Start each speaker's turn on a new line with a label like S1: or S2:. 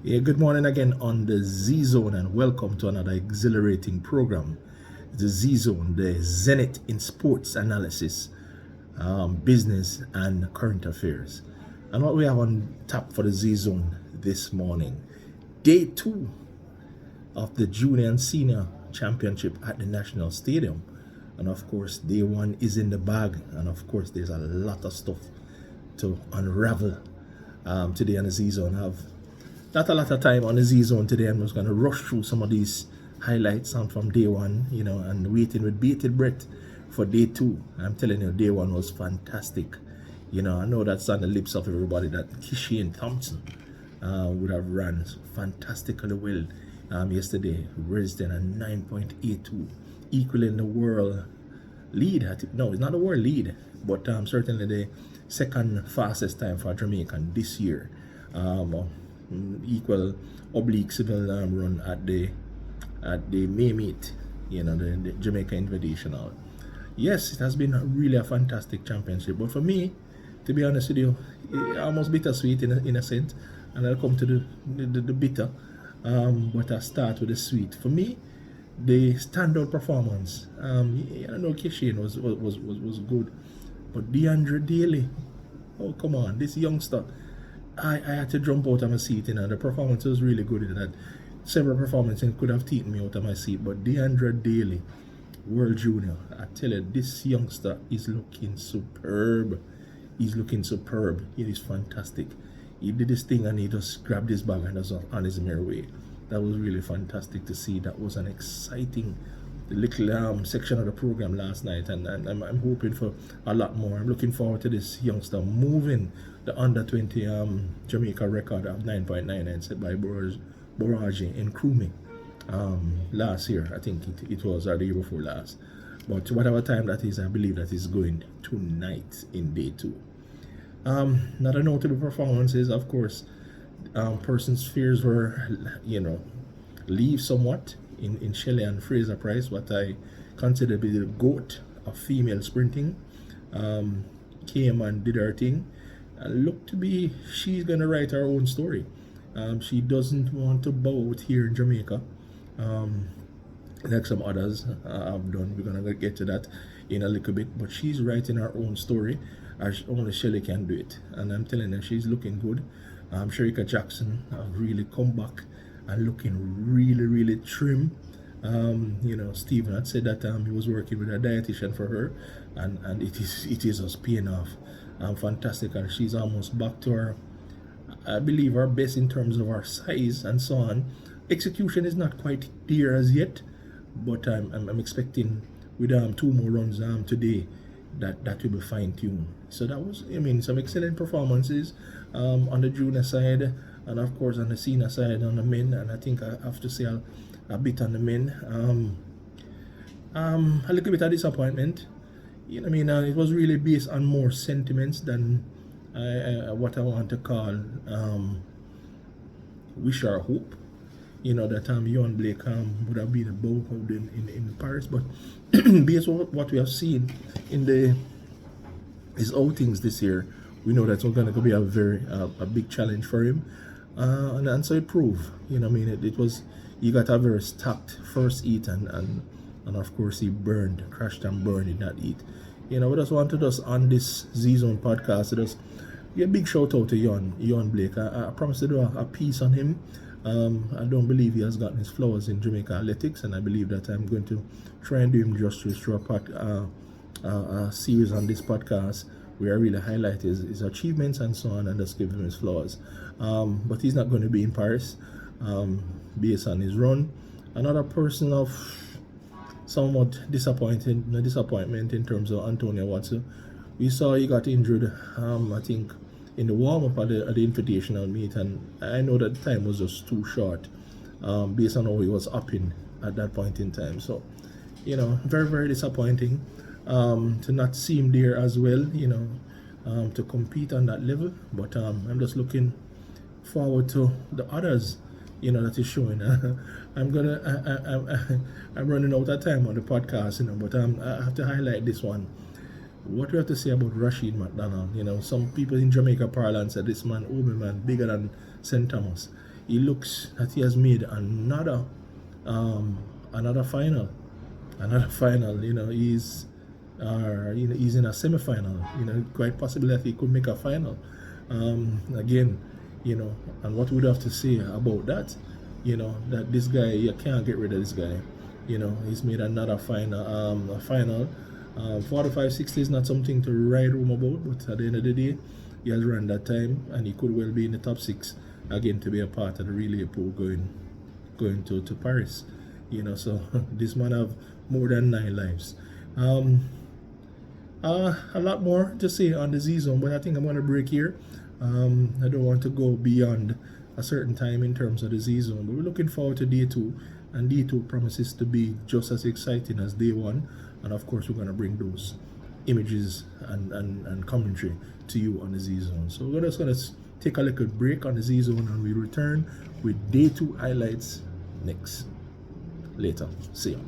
S1: Yeah, good morning again on the Z Zone, and welcome to another exhilarating program. The Z Zone, the Zenith in sports analysis, business, and current affairs. And what we have on tap for the Z Zone this morning, day two of the junior and senior championship at the National Stadium. And of course, day one is in the bag. And of course, there's a lot of stuff to unravel today on the Z Zone. Have not a lot of time on the Z Zone today. I'm just going to rush through some of these highlights from day one, and waiting with bated breath for day two. I'm telling you, day one was fantastic. I know that's on the lips of everybody that Kishian Thompson would have run fantastically well yesterday, registered a 9.82, equaling the world lead. No, it's not the world lead, but certainly the second fastest time for Jamaican this year. Equal oblique civil run at the May meet, the Jamaica Invitational. Yes, it has been really a fantastic championship, but for me, to be honest with you, it almost bittersweet in a sense, and I'll come to the bitter, but I start with the sweet. For me, the standout performance, I know Kishian was good, but DeAndre Daly, oh come on, this youngster, I had to jump out of my seat. The performance was really good in that. Several performances could have taken me out of my seat, but DeAndre Daly, World Junior, I tell you, this youngster is looking superb. He's looking superb. He is fantastic. He did this thing and he just grabbed his bag and was on his merry way. That was really fantastic to see. That was an exciting little section of the program last night, and I'm hoping for a lot more. I'm looking forward to this youngster moving the under 20 Jamaica record of 9.99 set by Boraji in Krumi last year. I think it was, or the year before last. But whatever time that is, I believe that is going tonight in day two. Not a notable performances, of course. Person's fears were, leave somewhat in Shelley and Fraser Price, what I consider to be the GOAT of female sprinting. Came and did her thing. And looked to be, she's going to write her own story. She doesn't want to bow out here in Jamaica, like some others have done. We're going to get to that in a little bit. But she's writing her own story, as only Shelley can do it. And I'm telling her, she's looking good. Sherika Jackson really come back and looking really, really trim. Stephen had said that he was working with a dietitian for her, and it is just paying off. Fantastic, and she's almost back to her, I believe, her best in terms of her size and so on. Execution is not quite there as yet, but I'm expecting with two more runs today that will be fine-tuned. So that was, some excellent performances on the junior side, and of course on the senior side on the men. And I think I have to say a bit on the men. A little bit of disappointment. It was really based on more sentiments than what I want to call wish or hope. That Ewan Blake would have been a bow in Paris, but based on what we have seen in his outings this year, we know that's going to be a big challenge for him, and so it proved. It was, he got a very stacked first heat, and of course he crashed and burned in that heat. We just wanted us on this Z Zone podcast to just give a big shout out to Ewan Blake. I promised to do a piece on him. I don't believe he has gotten his flowers in Jamaica athletics, and I believe that I'm going to try and do him justice through a series on this podcast where I really highlight his achievements and so on, and just give him his flowers. But he's not going to be in Paris based on his run. Another person of somewhat disappointment in terms of Antonio Watson. We saw he got injured, I think, in the warm-up at the invitational meet, and I know that the time was just too short based on how he was upping at that point in time. So, very, very disappointing to not see him there as well, to compete on that level. But I'm just looking forward to the others, that is showing. I'm running out of time on the podcast, but I have to highlight this one. What we have to say about Rashid McDonald? Some people in Jamaica parlance said this man, man, bigger than St. Thomas. he looks that he has made another another final, You know, he's in a semi-final. You know, quite possible that he could make a final. Again, you know, and what would have to say about that? You know, that this guy, you can't get rid of this guy. You know, he's made another final. A final. 45-60 is not something to write home about, but at the end of the day, he has run that time, and he could well be in the top 6 again to be a part of the relay pool going to Paris. You know, so this man have more than 9 lives. A lot more to say on the Z Zone, but I think I'm going to break here. I don't want to go beyond a certain time in terms of the Z Zone, but we're looking forward to day 2, and day 2 promises to be just as exciting as day 1, and of course we're going to bring those images and commentary to you on the Z Zone. So we're just going to take a little break on the Z Zone, and we return with day 2 highlights next. Later. See you.